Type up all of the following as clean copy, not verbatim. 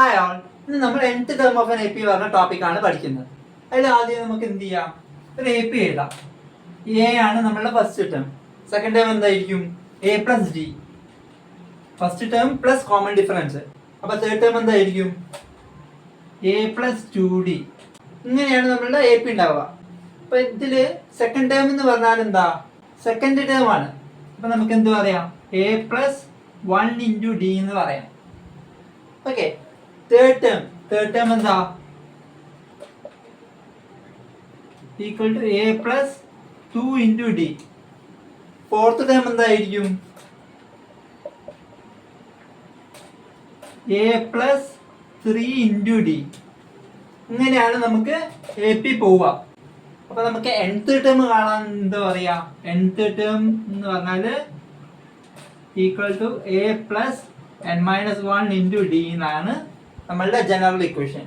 Hi all, ഇന്ന് നമ്മൾ nth term of N AP പറഞ്ഞ ടോപ്പിക്കാണ് പഠിക്കുന്നത്. അതിൽ ആദ്യം നമുക്ക് എന്ത് ചെയ്യാം, ഒരു AP എഴുതാം. എ ആണ് നമ്മളുടെ ഫസ്റ്റ് ടേം. സെക്കൻഡ് ടേം എന്തായിരിക്കും? A plus D. First term plus common difference. അപ്പൊ തേർഡ് ടേം എന്തായിരിക്കും? A plus 2d. ഇങ്ങനെയാണ് നമ്മളുടെ AP ഉണ്ടാവുക. അപ്പൊ ഇതില് സെക്കൻഡ് ടേം എന്ന് പറഞ്ഞാൽ എന്താ? സെക്കൻഡ് ടേം ആണ്. അപ്പൊ നമുക്ക് എന്ത് പറയാം? എ പ്ലസ് 1 ഇൻറ്റു ഡി എന്ന് പറയാം. ഓക്കെ. തേർഡ് ടേം എന്താ? Equal to A plus 2 into D. Fourth term എന്തായിരിക്കും? A plus 3 into D. ഇങ്ങനെയാണ് നമുക്ക് AP പോവുക. അപ്പൊ നമുക്ക് nth ടേം കാണാൻ എന്താ പറയാ? nth ടേം എന്ന് പറഞ്ഞാല് equal to A plus n-1 into d എന്നാണ് നമ്മളുടെ ജനറൽ ഇക്വേഷൻ.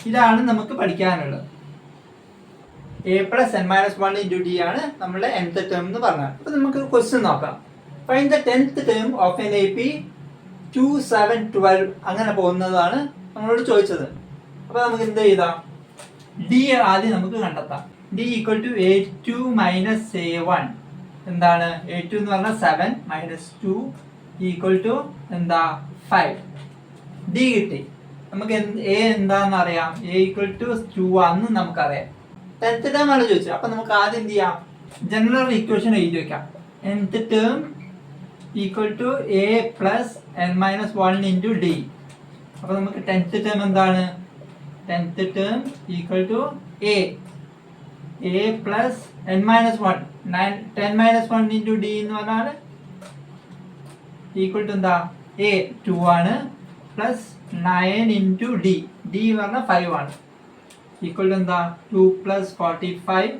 ഇതാണ് നമുക്ക് പഠിക്കാനുള്ളത്. A plus n-1 into d ആണ് നമ്മളുടെ nth ടേം എന്ന് പറഞ്ഞത്. അപ്പൊ നമുക്ക് ക്വസ്റ്റ്യൻ നോക്കാം. Find the 10th term of N AP 2, 7, 12 അങ്ങനെ പോകുന്നതാണ് നമ്മളോട് ചോദിച്ചത്. അപ്പൊ നമുക്ക് എന്ത് ചെയ്താം? ഡി ആദ്യം നമുക്ക് കണ്ടെത്താം. D equal to A2 minus A1. എന്താണ്? A2 എന്ന് പറഞ്ഞാൽ 7 മൈനസ് 2 ഈക്വൽ ടു എന്താ? 5. ഡി കിട്ടി. നമുക്ക് എ എന്താന്ന് അറിയാം? എ ഈക്വൽ ടു 2 ആണെന്ന് നമുക്കറിയാം. 10th ടേം ആണ് ചോദിച്ചത്. അപ്പൊ നമുക്ക് ആദ്യം എന്ത് ചെയ്യാം? ജനറൽ ഇക്വേഷൻ എഴുതി വെക്കാം. nth term equal to A plus n-1 into d. അപ്പൊ നമുക്ക് 10th ടേം എന്താണ്? 10th term equal to A plus n-1. 10-1 into D എന്ന് പറഞ്ഞാൽ ഈക്വൽ ടു എന്താ? എ 2 ആണ് പ്ലസ് 9 ഇൻറ്റു ഡി. ഡി പറഞ്ഞാൽ 5 ആണ്. ഈക്വൽ ടു എന്താ? 2 പ്ലസ് 45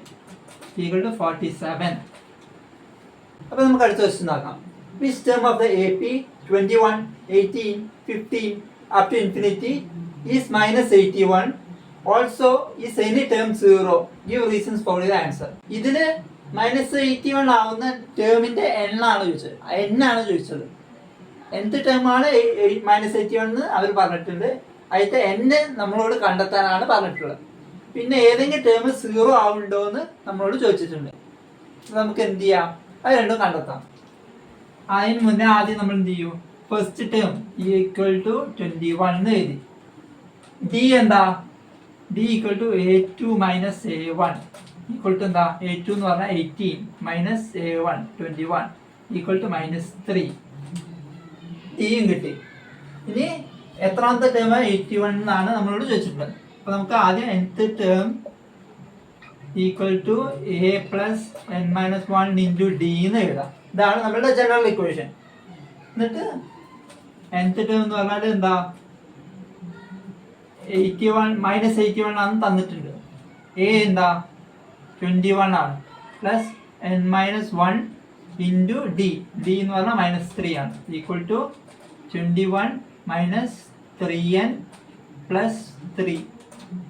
ഈക്വൽ ടു 47. അപ്പൊ നമുക്ക് അടുത്ത ക്വസ്റ്റ്യൻ നോക്കാം. Which term of the AP 21, 18, 15 up to infinity is minus 81? Also is any term 0? Give reasons for the answer. ഇതില് -81 ആവുന്ന ടേമിന്റെ എണ്ണാണ് ചോദിച്ചത്. എന്നാണ് ചോദിച്ചത്. nth ടേം ആണ് -81 എന്ന് അവർ പറഞ്ഞിട്ടുണ്ട്. അതിന്റെ n നമ്മളോട് കണ്ടെത്താനാണ് പറഞ്ഞിട്ടുള്ളത്. പിന്നെ ഏതെങ്കിലും ടേം 0 ആവുന്നുണ്ടോ എന്ന് നമ്മളോട് ചോദിച്ചിട്ടുണ്ട്. നമുക്ക് എന്ത് ചെയ്യാം? അത് രണ്ടും കണ്ടെത്താം. അതിന് മുന്നേ ആദ്യം നമ്മൾ എന്ത് ചെയ്യും? ഫസ്റ്റ് ടേം ഈക്വൽ ടു 21 എന്ന് എഴുതി. ഡി എന്താ? D equal to A2 minus A1 equal to എന്താ? A2 എന്ന് പറഞ്ഞാൽ 18 മൈനസ് A1 21 ഈക്വൽ ടു -3. ഡിയും കിട്ടി. ഇനി എത്രാമത്തെ ടേം? 81 എന്നാണ് നമ്മളോട് ചോദിച്ചിട്ടുള്ളത്. അപ്പൊ നമുക്ക് ആദ്യം nth term equal to A plus n-1 into D എന്ന് എഴുതാം. ഇതാണ് നമ്മളുടെ ജനറൽ ഇക്വേഷൻ. എന്നിട്ട് nth ടേം എന്ന് പറഞ്ഞാൽ എന്താ? 81 -81 ആണ് തന്നിട്ടുണ്ട്. എ എന്താ? 21 ആണ് plus n-1 into d. D എന്ന് പറഞ്ഞാൽ -3 ആണ്. Equal to 21 minus 3n plus 3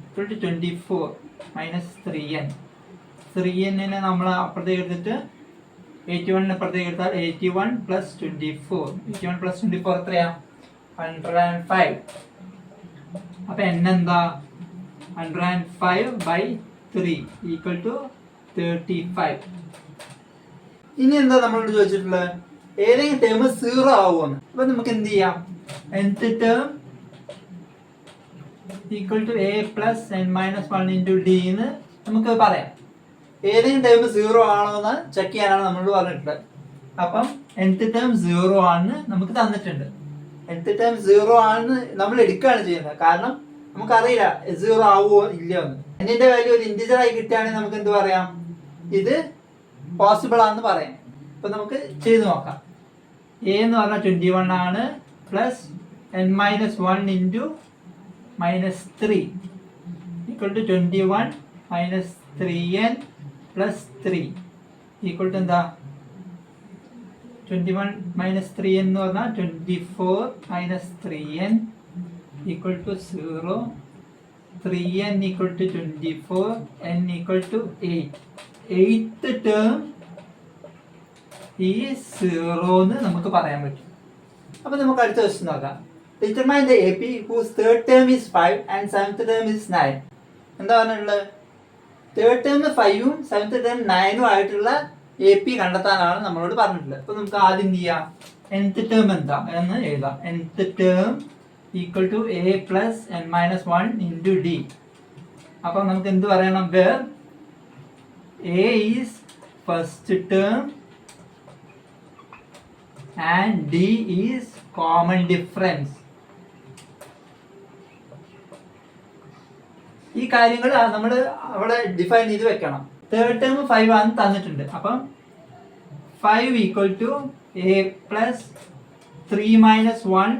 equal to 24 minus 3n. 3n നമ്മൾ അപ്പുറത്തേക്ക് എടുത്തിട്ട് 81 അപ്പുറത്തേക്ക് എടുത്താൽ 81 പ്ലസ് 24. 81 പ്ലസ് 24 എത്രയാ? 105. അപ്പൊ n എന്താ? 105/3 ഈക്വൽ ടു 35. ഇനി എന്താ നമ്മളോട് ചോദിച്ചിട്ടുള്ളത്? ഏതെങ്കിലും ടേം 0 ആവുമെന്ന്. അപ്പൊ നമുക്ക് എന്ത് ചെയ്യാം? nth term equal to A plus n-1 into D എന്ന് നമുക്ക് പറയാം. ഏതെങ്കിലും ടേം 0 ആണോ എന്ന് ചെക്ക് ചെയ്യാനാണ് നമ്മളോട് പറഞ്ഞിട്ടുള്ളത്. അപ്പം nth ടേം 0 ആണെന്ന് നമുക്ക് തന്നിട്ടുണ്ട്. nth ടേം 0 ആണെന്ന് നമ്മൾ എടുക്കുകയാണ് ചെയ്യുന്നത്. കാരണം നമുക്കറിയില്ല 0 ആവുമോ ഇല്ലയോ എന്ന്. എന്നിന്റെ വാല്യൂ ഒരു ഇന്റിജർ ആയി കിട്ടുകയാണെങ്കിൽ നമുക്ക് എന്ത് പറയാം? ഇത് പോസിബിൾ ആണെന്ന് പറയാം. അപ്പൊ നമുക്ക് ചെയ്ത് നോക്കാം. എ എന്ന് പറഞ്ഞാൽ 21 ആണ് plus n-1 into -3 equal to 21 minus 3n plus 3 equal to എന്താ? 21 മൈനസ് 3n എന്ന് പറഞ്ഞാൽ 24 minus 3n equal to 0. 3n equal to 24, n equal to 8. 8th term ഈ 0 എന്ന് നമുക്ക് പറയാൻ പറ്റും. അപ്പൊ നമുക്ക് അടുത്ത ക്വസ്റ്റ്യൻ നോക്കാം. Determine the AP whose third term is 5 and seventh term is 9. എന്താ പറഞ്ഞിട്ടുള്ളത്? തേർഡ് ടേം 5ഉം സെവൻത്ത് ടേം 9ഉം ആയിട്ടുള്ള AP കണ്ടെത്താനാണ് നമ്മളോട് പറഞ്ഞിട്ടുള്ളത്. അപ്പൊ നമുക്ക് ആദ്യം എന്ത് ചെയ്യാം? nth ടേം എന്താ എന്ന് എഴുതാം. nth term equal to A plus n-1 into D. അപ്പൊ നമുക്ക് എന്ത് പറയണം? Where A is first term and D is common difference. ഈ കാര്യങ്ങൾ നമ്മൾ അവിടെ ഡിഫൈൻ ചെയ്ത് വെക്കണം. തേർഡ് ടേം 5 ആണ് തന്നിട്ടുണ്ട്. അപ്പം 5 equal to A plus 3 minus 1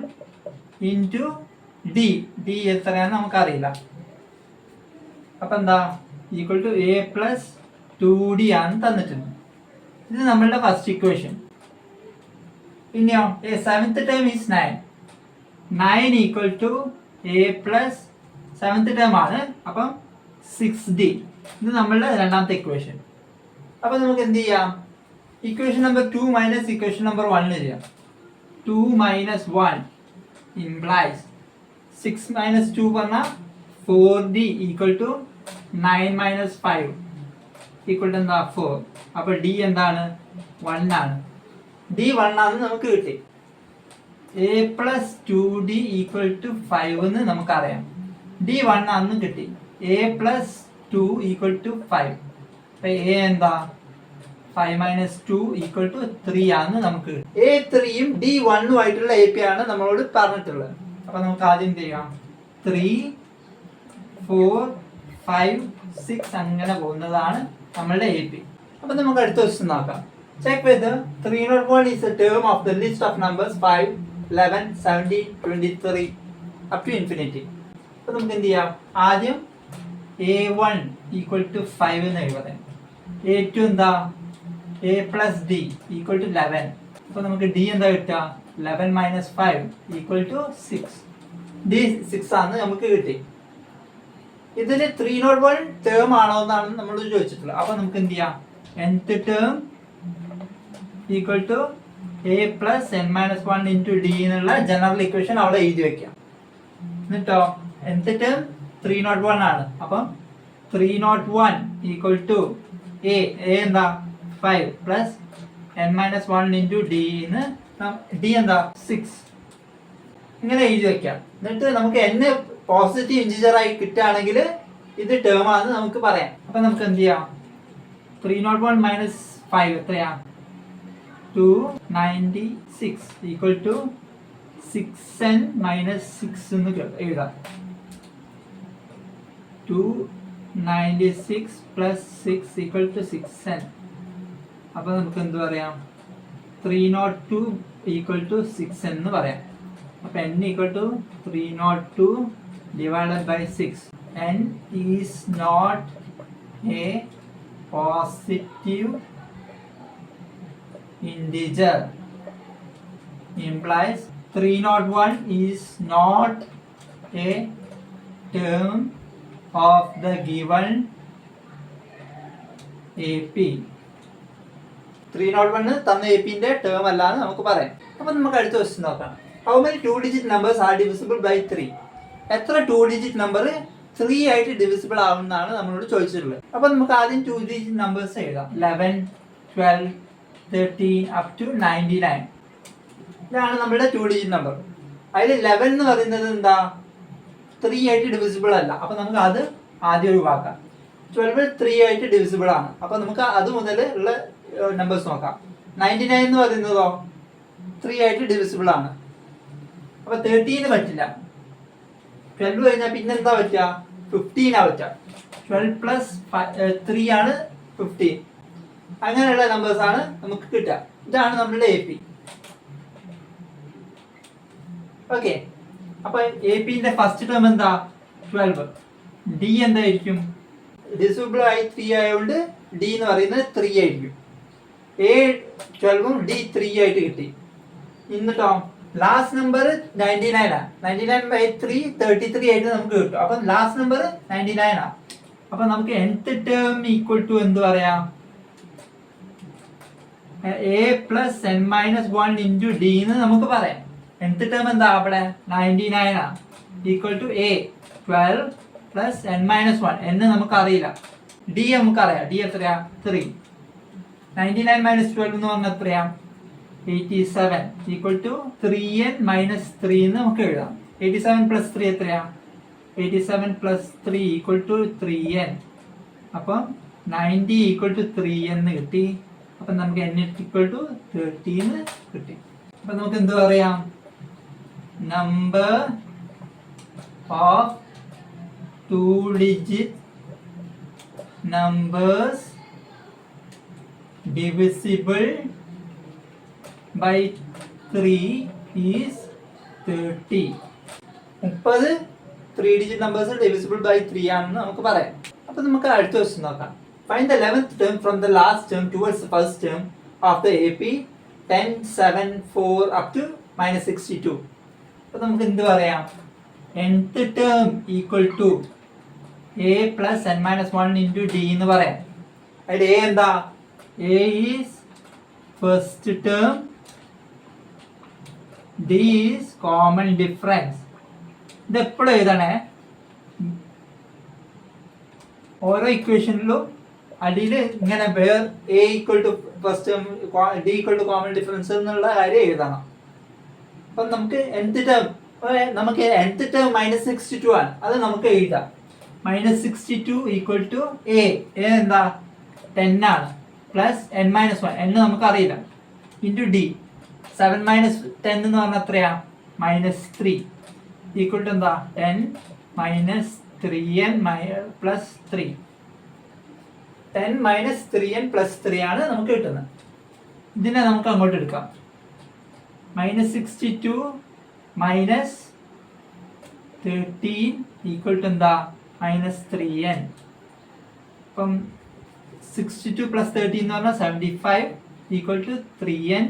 into d. D എത്രയാണെന്ന് നമുക്കറിയില്ല. അപ്പം എന്താ? Equal to A plus 2D ആണ് തന്നിട്ടുണ്ട്. ഇത് നമ്മളുടെ ഫസ്റ്റ് ഇക്വേഷൻ. പിന്നെയോ seventh term is 9. 9 equal to A plus seventh term ആണ്. അപ്പം 6D. ഇത് നമ്മളുടെ രണ്ടാമത്തെ ഇക്വേഷൻ. അപ്പം നമുക്ക് എന്ത് ചെയ്യാം? Equation number 2 minus equation number 1 ചെയ്യാം. 2 മൈനസ് 1 ഇംപ്ലൈസ് 6 മൈനസ് 2 പറഞ്ഞാൽ 4D equal to 9 minus 5 equal to എന്താ? 4. അപ്പോൾ D എന്താണ്? 1 ആണ്. D 1 ആണെന്ന് നമുക്ക് കിട്ടി. A plus 2D equal to 5 എന്ന് നമുക്കറിയാം. D 1 ആണെന്ന് കിട്ടി. A plus 2 equal to 5. അപ്പൊ A എന്താ? 5 മൈനസ് 2 ഈക്വൽ ടു 3 ആണെന്ന് നമുക്ക് കിട്ടി. A 3യും D 1ഉം ആയിട്ടുള്ള AP ആണ് നമ്മളോട് പറഞ്ഞിട്ടുള്ളത്. അപ്പൊ നമുക്ക് ആദ്യം എന്ത് ചെയ്യാം? 3 4 5 6 അങ്ങനെ പോകുന്നതാണ് നമ്മളുടെ AP. അപ്പൊ നമുക്ക് അടുത്ത ക്വസ്റ്റ്യൻ നോക്കാം. Check whether 301 is a term of the list of numbers 5 11 17 23 up to infinity. അപ്പൊ നമുക്ക് എന്ത് ചെയ്യാം? ആദ്യം A1 ഈക്വൽ ടു 5 എന്ന് എഴുതാം. A2 എന്താ? A plus D equal to 11. അപ്പൊ നമുക്ക് D എന്താ കിട്ടുക? 11 മൈനസ് 5 ഈക്വൽ ടു 6. D 6 ആണ് നമുക്ക് കിട്ടി. ഇതിൽ 301 ടേം ആണോ എന്നാണ് നമ്മൾ ചോദിച്ചിട്ടുള്ളത്. അപ്പൊ നമുക്ക് എന്ത് ചെയ്യാം? nth term equal to A plus n-1 into D എന്നുള്ള ജനറൽ ഇക്വേഷൻ അവിടെ എഴുതി വെക്കാം. എന്നിട്ടോ nth ടേം 301 ആണ്. അപ്പം 301 ഈക്വൽ ടു A എന്താ? 5 പ്ലസ് n-1 ഇൻറ്റു D ന്ന് D എന്താ? 6. ഇങ്ങനെ എഴുതി വെക്കാം. എന്നിട്ട് നമുക്ക് n പോസിറ്റീവ് ഇൻറ്റിജർ ആയി കിട്ടുകയാണെങ്കിൽ ഇത് ടേം ആണെന്ന് നമുക്ക് പറയാം. അപ്പൊ നമുക്ക് എന്ത് ചെയ്യാം? 301 മൈനസ് 5 എത്രയാ? 296 ഈക്വൽ ടു 6n മൈനസ് 6 എന്ന് എഴുതാം. 296 പ്ലസ് 6 ഈക്വൽ ടു 6n. അപ്പൊ നമുക്ക് എന്ത് പറയാം? 302 ഈക്വൽ ടു 6n എന്ന് പറയാം. അപ്പൊ n equal to 302 divided by 6. n is not a positive integer implies 301 is not a term of the given AP. 301 തന്ന AP ന്റെ ടേം അല്ലാന്ന് നമുക്ക് പറയാം. അപ്പൊ നമുക്ക് അടുത്ത ക്വസ്റ്റ്യൻ നോക്കാം. How many 2-digit numbers are divisible by 3? എത്ര 2-digit നമ്പർ 3 ആയിട്ട് ഡിവിസിബിൾ ആവുമെന്നാണ് നമ്മളോട് ചോദിച്ചിട്ടുള്ളത്. അപ്പൊ നമുക്ക് ആദ്യം 2-digit നമ്പേഴ്സ് എഴുതാം. 11 12 13 up to 99. ഇതാണ് നമ്മുടെ 2-digit നമ്പർ. അതിൽ 11 എന്ന് പറയുന്നത് എന്താ? 3 ആയിട്ട് ഡിവിസിബിൾ അല്ല. അപ്പൊ നമുക്ക് അത് ആദ്യം ഒഴിവാക്കാം. 12 3 ആയിട്ട് ഡിവിസിബിൾ ആണ്. അപ്പൊ നമുക്ക് അത് മുതൽ ഉള്ള നമ്പേഴ്സ് നോക്കാം. 99 എന്ന് പറയുന്നതോ 3 ആയിട്ട് ഡിവിസിബിൾ ആണ്. അപ്പൊ 13 പറ്റില്ല. 12 കഴിഞ്ഞാൽ പിന്നെ എന്താ പറ്റുക? 15 ആ പറ്റുക. 12 പ്ലസ് 3 ആണ് 15. അങ്ങനെയുള്ള നമ്പേഴ്സ് ആണ് നമുക്ക് കിട്ടുക. ഇതാണ് നമ്മളുടെ AP. ഓക്കെ. അപ്പൊ APന്റെ ഫസ്റ്റ് ടേം എന്താ? 12. D എന്തായിരിക്കും? ഡിവിസിബിൾ ആയി 3 ആയതുകൊണ്ട് D എന്ന് പറയുന്നത് 3 ആയിരിക്കും. A 12ഉം D 3 ആയിട്ട് കിട്ടി. എന്നിട്ടോ ലാസ്റ്റ് നമ്പർ 99 ആണ്. 99 by 3 33 ആയിട്ട് നമുക്ക് കിട്ടും. അപ്പൊ ലാസ്റ്റ് നമ്പർ 99 ആണ്. അപ്പൊ നമുക്ക് nth ടേം ഈക്വൽ ടു എന്ത് പറയാം? A plus n-1 into D എന്ന് നമുക്ക് പറയാം. nth ടേം എന്താ അവിടെ 99 ആണ് equal to a 12 plus n-1 n നമുക്ക് അറിയില്ല d നമുക്കറിയാം d എത്രയാ 3 99 മൈനസ് 12 എന്ന് പറഞ്ഞാൽ എത്രയാ 87 ഈക്വൽ ടു 3n മൈനസ് 3 എന്ന് നമുക്ക് എഴുതാം 87 പ്ലസ് 3 എത്രയാ 87 പ്ലസ് 3 ഈക്വൽ ടു 3n അപ്പം 90 ഈക്വൽ ടു 3n എന്ന് കിട്ടി അപ്പം നമുക്ക് n ഈക്വൽ ടു 30 എന്ന് കിട്ടി അപ്പം നമുക്ക് എന്ത് പറയാം number of 2-digit numbers divisible by 3 is 30. 30 3-digit numbers divisible by 3 ആണെന്ന് നമുക്ക് പറയാം. അപ്പോൾ നമുക്ക് അടുത്ത ക്വസ്റ്റ്യൻ നോക്കാം. Find the 11th term from the last term towards the first term of the AP 10, 7, 4 up to minus 62. അപ്പോൾ നമുക്ക് എന്ത് പറയാം nth term equal to a plus n-1 into d എന്ന് പറയാം. അതിൽ a എന്താ a is first term, d is common difference. ഇത് എപ്പോഴും എഴുതണേ ഓരോ ഇക്വേഷനിലും അടിയിൽ ഇങ്ങനെ where a equal to first term d equal to common difference എന്നുള്ള കാര്യം എഴുതണം. അപ്പം നമുക്ക് nth ടേം നമുക്ക് nth ടേം മൈനസ് 62 ആണ് അത് നമുക്ക് എഴുതാം മൈനസ് 62 ഈക്വൽ ടു a എന്താ 10 ആണ് പ്ലസ് n-1 n നമുക്ക് അറിയില്ല ഇൻറ്റു d 7 മൈനസ് 10 എന്ന് പറഞ്ഞാൽ എത്രയാ മൈനസ് 3 ഈക്വൽ ടു എന്താ 10 minus 3n plus 3 10 minus 3n plus 3 ആണ് നമുക്ക് കിട്ടുന്നത്. ഇതിനെ നമുക്ക് അങ്ങോട്ട് എടുക്കാം മൈനസ് 62 മൈനസ് 13 ഈക്വൽ ടു എന്താ മൈനസ് 3n. അപ്പം 62 പ്ലസ് 13 എന്ന് പറഞ്ഞാൽ 75 equal to 3n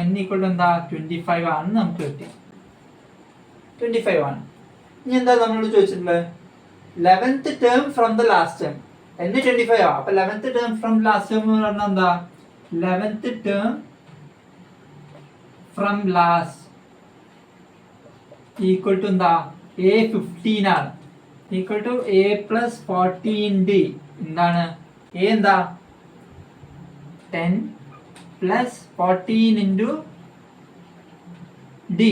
n equal to എന്താ 25 ആണ് നമുക്ക് കിട്ടി 25 ആണ്. ഇനി എന്താ നമ്മളോട് ചോദിച്ചിട്ടുള്ളത് 11th term from the last term n 25 ആ. അപ്പൊ 11th term from last term എന്ന് പറഞ്ഞാൽ എന്താ 11th term from last equal to എന്താ a 15 ആണ് equal to a plus 14d എന്താണ് a എന്താ 10 പ്ലസ് 14 ഇൻറ്റു d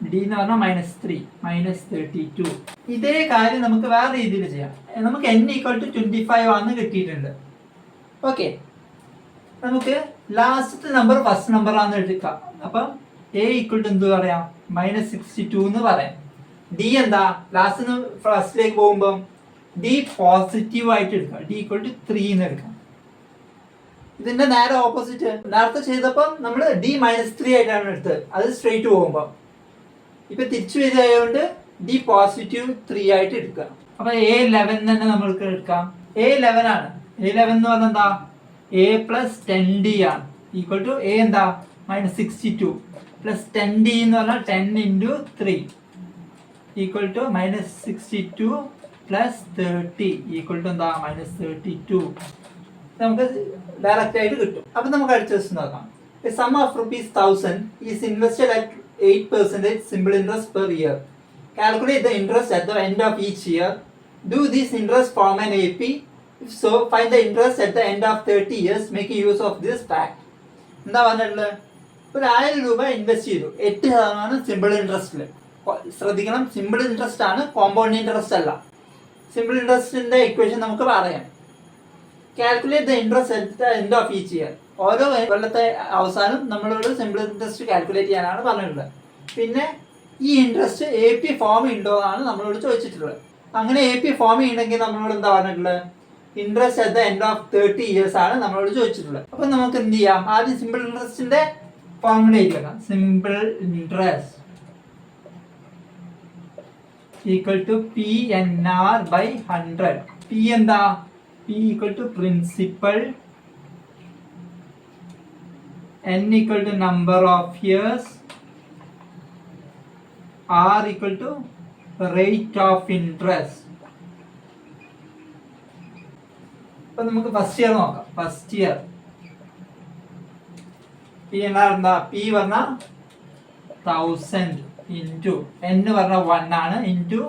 എന്ന് പറഞ്ഞാൽ മൈനസ് 3 മൈനസ് 32. ഇതേ കാര്യം നമുക്ക് വേറെ രീതിയിൽ ചെയ്യാം. നമുക്ക് n ഈക്വൽ ടു 25 ആണെന്ന് കിട്ടിയിട്ടുണ്ട്. ഓക്കെ നമുക്ക് ലാസ്റ്റത്തെ നമ്പർ ഫസ്റ്റ് നമ്പർ ആണെന്ന് എടുക്കാം. അപ്പം a ഈക്വൽ ടു എന്ത് പറയാം മൈനസ് 62 എന്ന് പറയാം. d എന്താ ലാസ്റ്റ് ഫസ്റ്റിലേക്ക് പോകുമ്പം d പോസിറ്റീവ് ആയിട്ട് എടുക്കാം d ഈക്വൽ ടു 3 എന്ന് എടുക്കാം. ഇതിന്റെ നേരെ ഓപ്പോസിറ്റ് നേരത്തെ ചെയ്തപ്പം നമ്മൾ d മൈനസ് 3 ആയിട്ടാണ് എടുത്തത് അത് സ്ട്രെയിറ്റ് പോകുമ്പോൾ ഇപ്പൊ തിരിച്ചു വരികയായതുകൊണ്ട് d പോസിറ്റീവ് 3 ആയിട്ട് എടുക്കുക. അപ്പൊ a11 തന്നെ നമ്മൾക്ക് എടുക്കാം a11 ആണ് a11 എന്ന് പറഞ്ഞാൽ എന്താ a പ്ലസ് 10d ആണ് ഈക്വൽ ടു a എന്താ മൈനസ് 62 പ്ലസ് 10d എന്ന് പറഞ്ഞാൽ 10 into 3 equal to minus 62 plus 30 equal to എന്താ മൈനസ് 32 നമുക്ക് ഡയറക്റ്റ് ആയിട്ട് കിട്ടും. അപ്പൊ നമുക്ക് അടുത്ത ക്വസ്റ്റ്യൻ നോക്കാം. A sum of ₹1000 is invested at 8% simple interest per year. Calculate the interest at the end of each year. Do this interest form an AP? If so, find the interest at the end of 30 years making use of this fact. എന്താ പറഞ്ഞിട്ടുള്ളത് ഒരു 1000 രൂപ invest ചെയ്തു 8% simple ഇൻട്രസ്റ്റിൽ. ശ്രദ്ധിക്കണം simple interest ആണ് compound interest അല്ല. Simple ഇൻട്രസ്റ്റിന്റെ equation നമുക്ക് പറയാം. Calculate the interest at the end of each year. ഓരോ കൊല്ലത്തെ അവസാനം നമ്മളോട് സിമ്പിൾ ഇൻട്രസ്റ്റ് കാൽക്കുലേറ്റ് ചെയ്യാനാണ് പറഞ്ഞിട്ടുള്ളത്. പിന്നെ ഈ ഇൻട്രസ്റ്റ് AP ഫോം ഉണ്ടോ എന്നാണ് നമ്മളോട് ചോദിച്ചിട്ടുള്ളത്. അങ്ങനെ AP ഫോം ചെയ്യണമെങ്കിൽ നമ്മളോട് എന്താ പറഞ്ഞിട്ടുള്ളത് interest at the end of 30 years ആണ് നമ്മളോട് ചോദിച്ചിട്ടുള്ളത്. അപ്പൊ നമുക്ക് എന്ത് ചെയ്യാം ആദ്യം സിമ്പിൾ ഇൻട്രസ്റ്റിന്റെ ഫോർമുലയിലേക്ക് വെക്കാം. Simple interest equal to PNR by 100. P എന്താ P equal to principal, N equal to number of years, R equal to rate of interest. അപ്പോൾ നമുക്ക് ഫസ്റ്റ് ഇയർ നോക്കാം. ഫസ്റ്റ് ഇയർ P എന്താ P പറഞ്ഞാൽ 1000 ഇൻറ്റു n പറഞ്ഞ 1 ആണ് into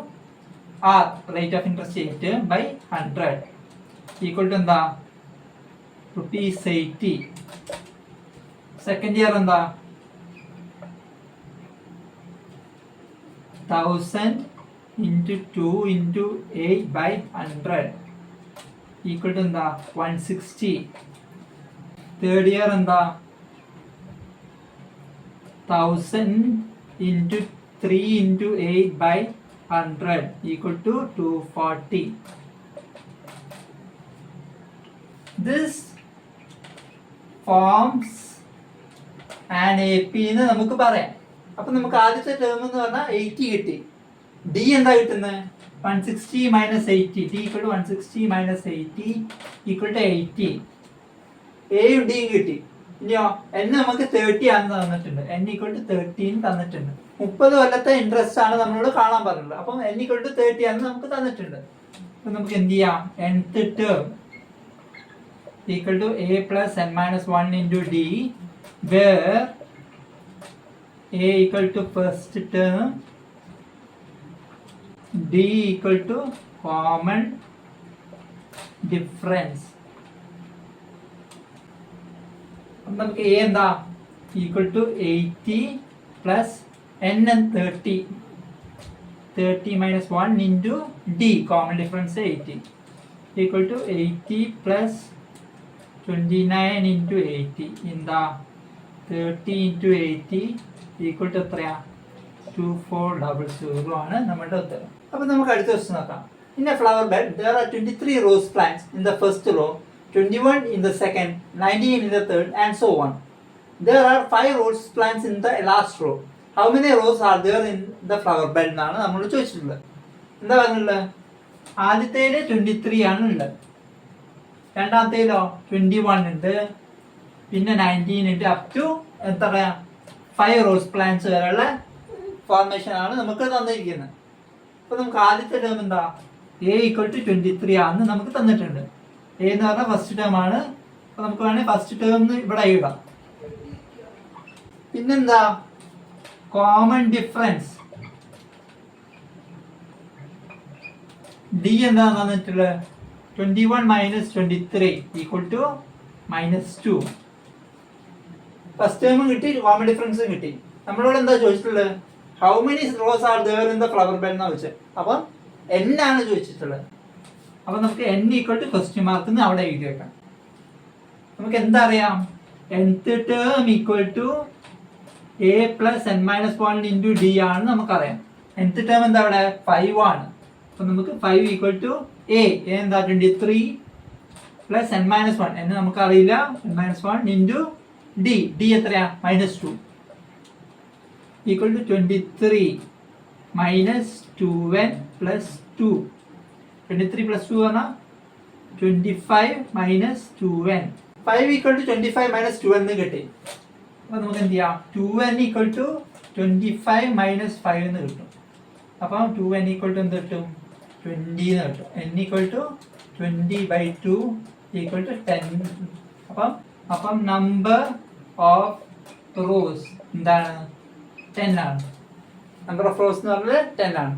r rate of interest 8 by 100 equal to എന്താ ₹80. Second year എന്താ 1000 into 2 into 8 by 100 equal to എന്താ 160. തേർഡ് ഇയർ എന്താ 1000 into 3 into 8 by 100 equal to 240. This forms an AP എന്ന് നമുക്ക് പറയാം. അപ്പൊ നമുക്ക് ആദ്യത്തെ ടേം എന്ന് പറഞ്ഞാൽ 80 കിട്ടി. ഡി എന്താ കിട്ടുന്നത് 160 minus 80. D equal to 160 minus 80 equal to 80. എയും ഡിയും കിട്ടി. ഇനിയോ എൻ നമുക്ക് 30 ആണെന്ന് തന്നിട്ടുണ്ട്. എൻ ഈക്വൽ ടു 13 തന്നിട്ടുണ്ട്. 30 കൊല്ലത്തെ ഇൻട്രസ്റ്റ് ആണ് നമ്മളോട് കാണാൻ പറഞ്ഞത്. അപ്പം എൻ ഈക്വൽ ടു 30 ആണെന്ന് നമുക്ക് തന്നിട്ടുണ്ട്. അപ്പൊ നമുക്ക് എന്ത് ചെയ്യാം nth term equal to a plus n minus 1 into d, where a equal to first term, d equal to common difference. നമുക്ക് a എന്താ equal to 80 plus n and 30 minus 1 into d, common difference 80 equal to 80 plus 29 into 80 in the 30 into 80 equal to എത്രയാ 2400 ആണ് നമ്മുടെ ഉത്തരം. അപ്പോൾ നമുക്ക് അടുത്ത question നോക്കാം. In a flower bed there are 23 rose plants in the first row, 21 in the second, 19 in the third and so on. There are 5 rose plants in the last row. How many rows are there in the flower bed എന്നാണ് നമ്മൾ ചോദിച്ചിട്ടുള്ളത്. എന്താ പറഞ്ഞിട്ടുള്ളത് ആദ്യത്തേല് 23 ആണ് ഉള്ളത്, രണ്ടാമത്തേലോ 21 ഉണ്ട്, പിന്നെ 19 ഉണ്ട്, അപ് ടു എത്ര 5 റോസ് പ്ലാന്റ്സ് വരെയുള്ള ഫോർമേഷൻ ആണ് നമുക്ക് തന്നിരിക്കുന്നത്. അപ്പൊ നമുക്ക് ആദ്യത്തെ ടേം എന്താ എ ഈക്വൽ ടു 23 ആണെന്ന് നമുക്ക് തന്നിട്ടുണ്ട്. എ എന്ന് പറഞ്ഞാൽ ഫസ്റ്റ് ടേം ആണ്. അപ്പൊ നമുക്ക് വേണമെങ്കിൽ ഫസ്റ്റ് ടേം ഇവിടെ എഴുതാം. പിന്നെന്താ കോമൺ ഡിഫറൻസ് ഡി എന്താന്ന് തന്നിട്ടുള്ളത് 21 minus 23 equal to -2. ഫസ്റ്റ് ടേമും കിട്ടി, കോമൺ ഡിഫറൻസും കിട്ടി. നമ്മളോട് എന്താ ചോദിച്ചിട്ടുള്ളത് how many rows are there in the flower bed എന്നാ ചോദിച്ചത്. അപ്പം n ആണ് ചോദിച്ചിട്ടുള്ളത്. അപ്പം നമുക്ക് n equal to question mark അവിടെ എഴുതി വെക്കാം. നമുക്ക് എന്താ അറിയാം nth term equal to a plus n minus 1 into d ആണ് നമുക്കറിയാം. nth ടേം എന്താ അവിടെ 5 ആണ്. അപ്പം നമുക്ക് 5 ഈക്വൽ ടു a എന്താ 23 പ്ലസ് n മൈനസ് 1 എന്ന് നമുക്കറിയില്ല, n minus 1 into d, d എത്രയാ -2 equal to 23 minus 2n plus 2. 23 plus 2 പറഞ്ഞാൽ 25 minus 2n. 5 equal to 25 minus 2n എന്ന് കിട്ടി. അപ്പോൾ നമുക്ക് എന്ത് ചെയ്യാം 2n ഈക്വൽ ടു 25 മൈനസ് 5 എന്ന് കിട്ടും. അപ്പം 2n ഈക്വൽ ടു എന്ത് കിട്ടും 20 എന്ന് കിട്ടും. n equal to 20/2 equal to 10. അപ്പം നമ്പർ ഓഫ് റോസ് എന്താണ് 10 ആണ്. നമ്പർ ഓഫ് റോസ് എന്ന് പറഞ്ഞാൽ 10 ആണ്.